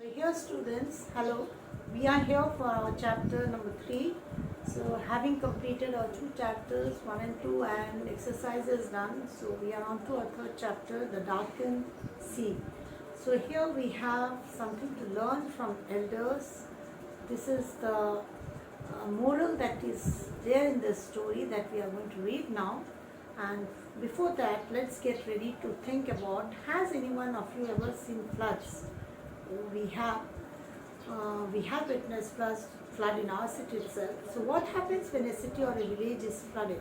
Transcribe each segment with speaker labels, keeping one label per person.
Speaker 1: Here students, hello. We are here for our chapter number 3. So having completed our 2 chapters, 1 and 2, and exercises done, so we are on to our 3rd chapter, the darkened sea. So here we have something to learn from elders. This is the moral that is there in this story that we are going to read now. And before that, let's get ready to think about, has anyone of you ever seen floods? We have witnessed flood in our city itself. So what happens when a city or a village is flooded?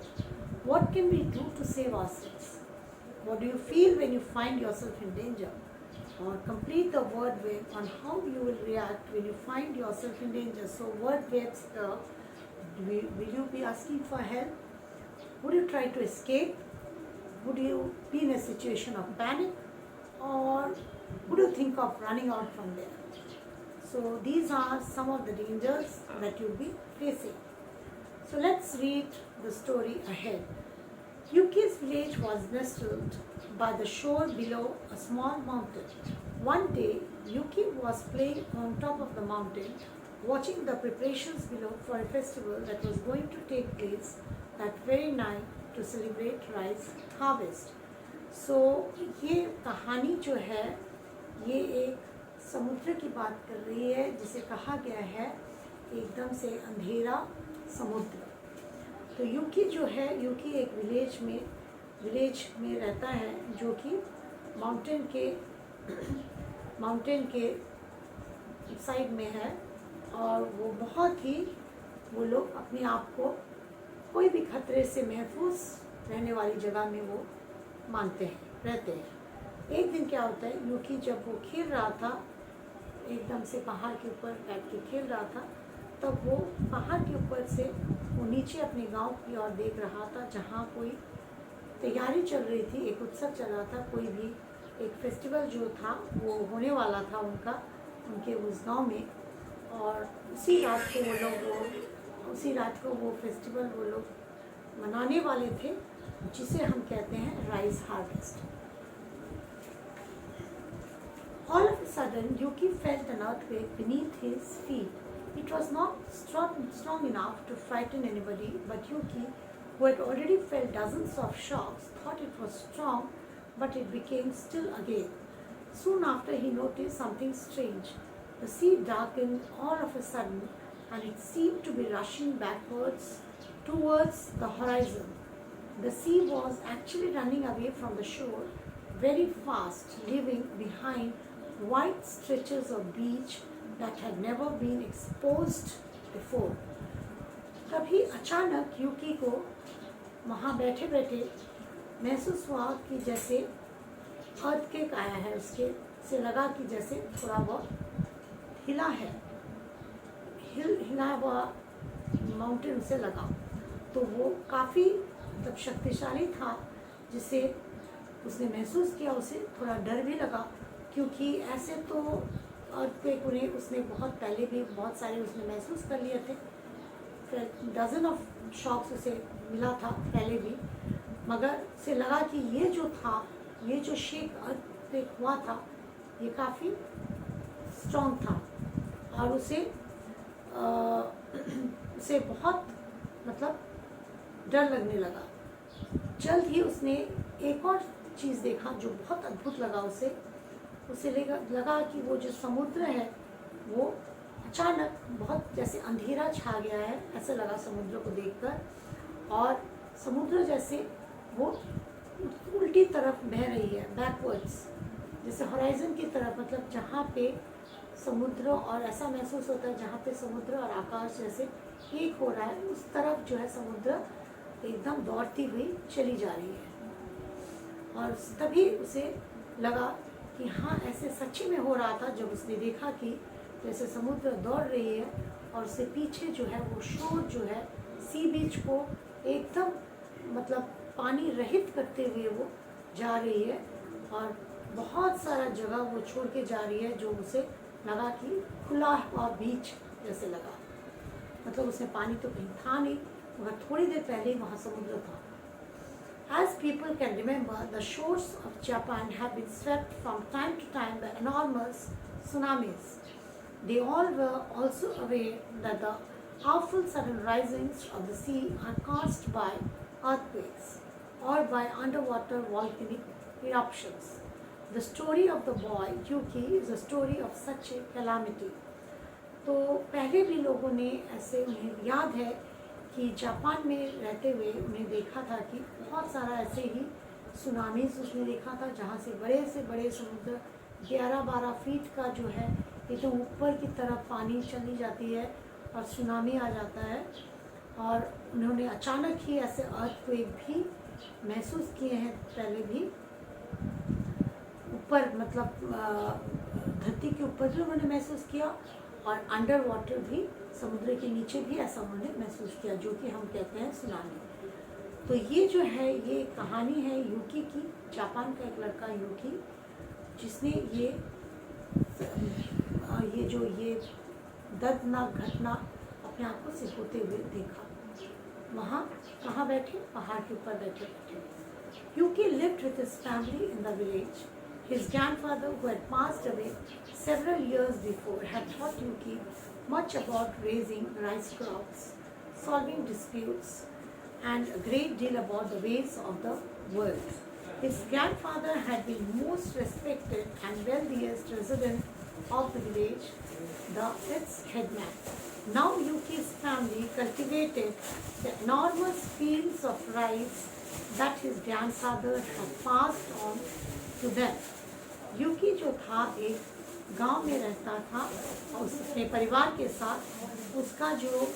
Speaker 1: What can we do to save ourselves? What do you feel when you find yourself in danger? Or complete the word web on how you will react when you find yourself in danger. So word webs here, will you be asking for help? Would you try to escape? Would you be in a situation of panic? Or would you think of running out from there? So these are some of the dangers that you'll be facing. So let's read the story ahead. Yuki's village was nestled by the shore below a small mountain. One day, Yuki was playing on top of the mountain, watching the preparations below for a festival that was going to take place that very night to celebrate rice harvest. So ये कहानी जो है ये एक समुद्र की बात कर रही है जिसे कहा गया है एकदम से अंधेरा समुद्र। तो यूकी जो है, यूकी एक विलेज में रहता है जो कि माउंटेन के साइड में है, और वो लोग अपने आप को कोई भी खतरे से महफूज रहने वाली जगह में वो रहते हैं। एक दिन क्या होता है, यूकी जब वो खेल रहा था, एकदम से पहाड़ के ऊपर बैठ के खेल रहा था, तब वो पहाड़ के ऊपर से वो नीचे अपने गांव की ओर देख रहा था जहाँ कोई तैयारी चल रही थी, एक उत्सव चल रहा था, कोई भी एक फेस्टिवल जो था वो होने वाला था उनके उस गांव में। और उसी रात को वो फेस्टिवल वो लोग मनाने वाले थे, जिसे हम कहते हैं rice harvest. All of a sudden, Yuki felt an earthquake beneath his feet. It was not strong enough to frighten anybody, but Yuki, who had already felt dozens of shocks, thought it was strong, but it became still again. Soon after, he noticed something strange. The sea darkened all of a sudden, and it seemed to be rushing backwards towards the horizon. The sea was actually running away from the shore very fast, leaving behind wide stretches of beach that had never been exposed before. तभी अचानक यूकी को वहाँ बैठे बैठे महसूस हुआ कि जैसे अर्थक्वेक आया है, उसके से लगा कि जैसे थोड़ा बहुत हिला हुआ माउंटेन उसे लगा। तो वो काफ़ी तब शक्तिशाली था, जिसे उसने महसूस किया, उसे थोड़ा डर भी लगा, क्योंकि ऐसे तो अर्थक्वेक उसने बहुत पहले भी बहुत सारे उसने महसूस कर लिए थे, फिर डजन ऑफ शॉक्स उसे मिला था पहले भी, मगर उसे लगा कि ये जो शेक अर्थक्वेक हुआ था ये काफ़ी स्ट्रॉन्ग था, और उसे बहुत डर लगने लगा। जल्द ही उसने एक और चीज़ देखा जो बहुत अद्भुत लगा उसे लगा कि वो जो समुद्र है वो अचानक बहुत जैसे अंधेरा छा गया है, ऐसा लगा समुद्र को देखकर, और समुद्र जैसे वो उल्टी तरफ बह रही है, बैकवर्ड्स, जैसे हॉराइजन की तरफ, जहाँ पे समुद्र, और ऐसा महसूस होता है जहाँ पे समुद्र और आकाश जैसे एक हो रहा है, उस तरफ जो है समुद्र एकदम दौड़ती हुई चली जा रही है। और तभी उसे लगा कि हाँ, ऐसे सच्ची में हो रहा था जब उसने देखा कि जैसे समुद्र दौड़ रही है और उससे पीछे जो है वो शोर जो है सी बीच को एकदम पानी रहित करते हुए वो जा रही है, और बहुत सारा जगह वो छोड़ के जा रही है, जो उसे लगा कि खुला हुआ बीच जैसे लगा। उसमें पानी तो कहीं था नहीं, मगर थोड़ी देर पहले ही वहाँ समुद्र था। As people can remember, the shores of Japan have been swept from time to time by enormous tsunamis. They all were also aware that the powerful sudden risings of the sea are caused by earthquakes or by underwater volcanic eruptions. The story of the boy Yuki is a story of such a calamity. तो पहले भी लोगों ने ऐसे, उन्हें याद है कि जापान में रहते हुए उन्हें देखा था कि बहुत सारा ऐसे ही सुनामीज उसने देखा था, जहाँ से बड़े समुद्र 11-12 फीट का जो है एकदम ऊपर की तरफ पानी चली जाती है और सुनामी आ जाता है। और उन्होंने अचानक ही ऐसे अर्थक्वेक भी महसूस किए हैं पहले भी, ऊपर मतलब धरती के ऊपर भी उन्होंने महसूस किया और अंडर वाटर भी, समुद्र के नीचे भी ऐसा उन्होंने महसूस किया, जो कि हम कहते हैं सुनामी। तो ये जो है ये कहानी है यूकी की, जापान का एक लड़का यूकी, जिसने ये दर्दनाक घटना अपने आंखों से होते हुए देखा। वहाँ कहाँ बैठे, पहाड़ के ऊपर बैठे बैठे। यूकी lived with his family in the village. His grandfather, who had passed away several years before, had taught Yuki much about raising rice crops, solving disputes, and a great deal about the ways of the world. His grandfather had been most respected and wealthiest resident of the village, its headman. Now Yuki's family cultivated the enormous fields of rice that his grandfather had passed on to them. यूकी जो था एक गांव में रहता था और अपने परिवार के साथ। उसका जो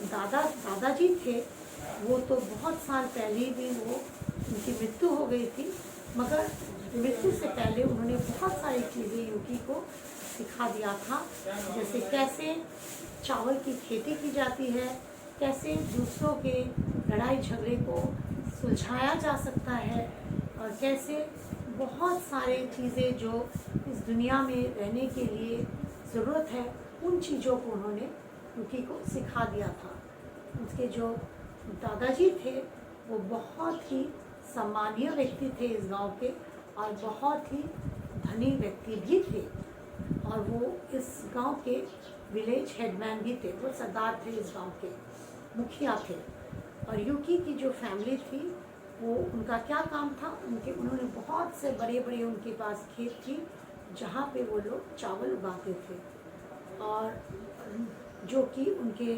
Speaker 1: दादाजी थे वो तो बहुत साल पहले भी उनकी मृत्यु हो गई थी, मगर मृत्यु से पहले उन्होंने बहुत सारी चीज़ें यूकी को सिखा दिया था, जैसे कैसे चावल की खेती की जाती है, कैसे दूसरों के लड़ाई झगड़े को सुलझाया जा सकता है, और कैसे बहुत सारे चीज़ें जो इस दुनिया में रहने के लिए ज़रूरत है, उन चीज़ों को उन्होंने यूकी को सिखा दिया था। उसके जो दादाजी थे वो बहुत ही सम्मानीय व्यक्ति थे इस गांव के, और बहुत ही धनी व्यक्ति भी थे, और वो इस गांव के विलेज हेडमैन भी थे, वो सरदार थे, इस गांव के मुखिया थे। और यूकी की जो फैमिली थी वो, उनका क्या काम था, उन्होंने बहुत से बड़े उनके पास खेत थी जहाँ पे वो लोग चावल उगाते थे, और जो कि उनके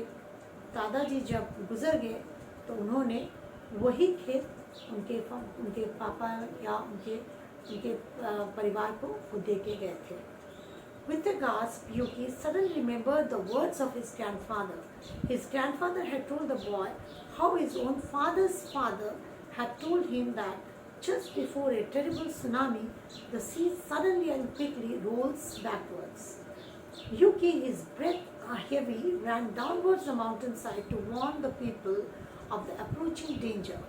Speaker 1: दादाजी जब गुज़र गए तो उन्होंने वही खेत उनके पापा या उनके परिवार को दे के गए थे। With a gasp, Yuki suddenly remembered the words of his grandfather. His grandfather had told the boy how his own father's father had told him that just before a terrible tsunami, the sea suddenly and quickly rolls backwards. Yuki, his breath heavy, ran downwards the mountainside to warn the people of the approaching danger.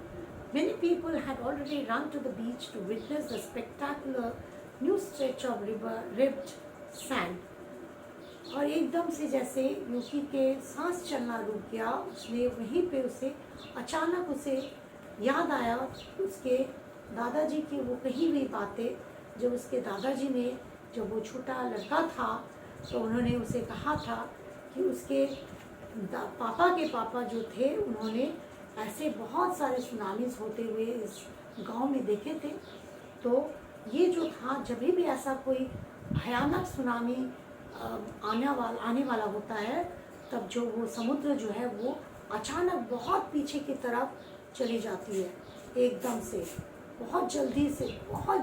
Speaker 1: Many people had already run to the beach to witness the spectacular new stretch of ribbed sand. और एकदम से जैसे यूकी के सांस चलना रुक गया, उसने वहीं पे अचानक उसे याद आया उसके दादाजी की वो कही हुई बातें, जब उसके दादाजी ने, जब वो छोटा लड़का था तो उन्होंने उसे कहा था कि उसके पापा के पापा जो थे उन्होंने ऐसे बहुत सारे सुनामीज होते हुए इस गांव में देखे थे। तो ये जो था, जब भी ऐसा कोई भयानक सुनामी आने वाला होता है, तब जो वो समुद्र जो है वो अचानक बहुत पीछे की तरफ चली जाती है, एकदम से बहुत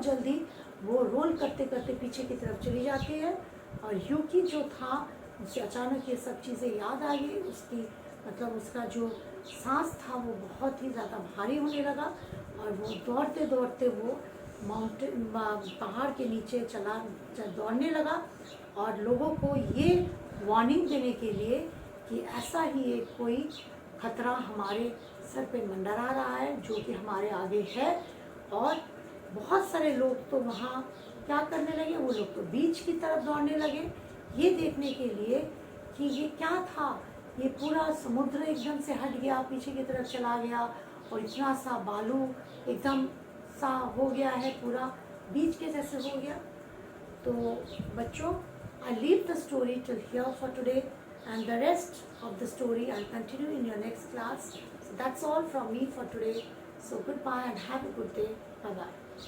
Speaker 1: जल्दी वो रोल करते करते पीछे की तरफ चली जाती है। और यूकी जो था, उसे अचानक ये सब चीज़ें याद आ गई, उसकी मतलब उसका जो सांस था वो बहुत ही ज़्यादा भारी होने लगा, और वो दौड़ते दौड़ते वो पहाड़ के नीचे दौड़ने लगा, और लोगों को ये वार्निंग देने के लिए कि ऐसा ही एक कोई खतरा हमारे सर पे मंडरा रहा है, जो कि हमारे आगे है। और बहुत सारे लोग तो वहाँ क्या करने लगे, वो लोग तो बीच की तरफ दौड़ने लगे, ये देखने के लिए कि ये क्या था, ये पूरा समुद्र एकदम से हट गया, पीछे की तरफ चला गया, और इतना सा बालू एकदम सा हो गया है, पूरा बीच के जैसे हो गया। तो बच्चों, I leave the story till here for today, and the rest of the story I'll continue in your next class. So that's all from me for today. So goodbye and have a good day. Bye bye.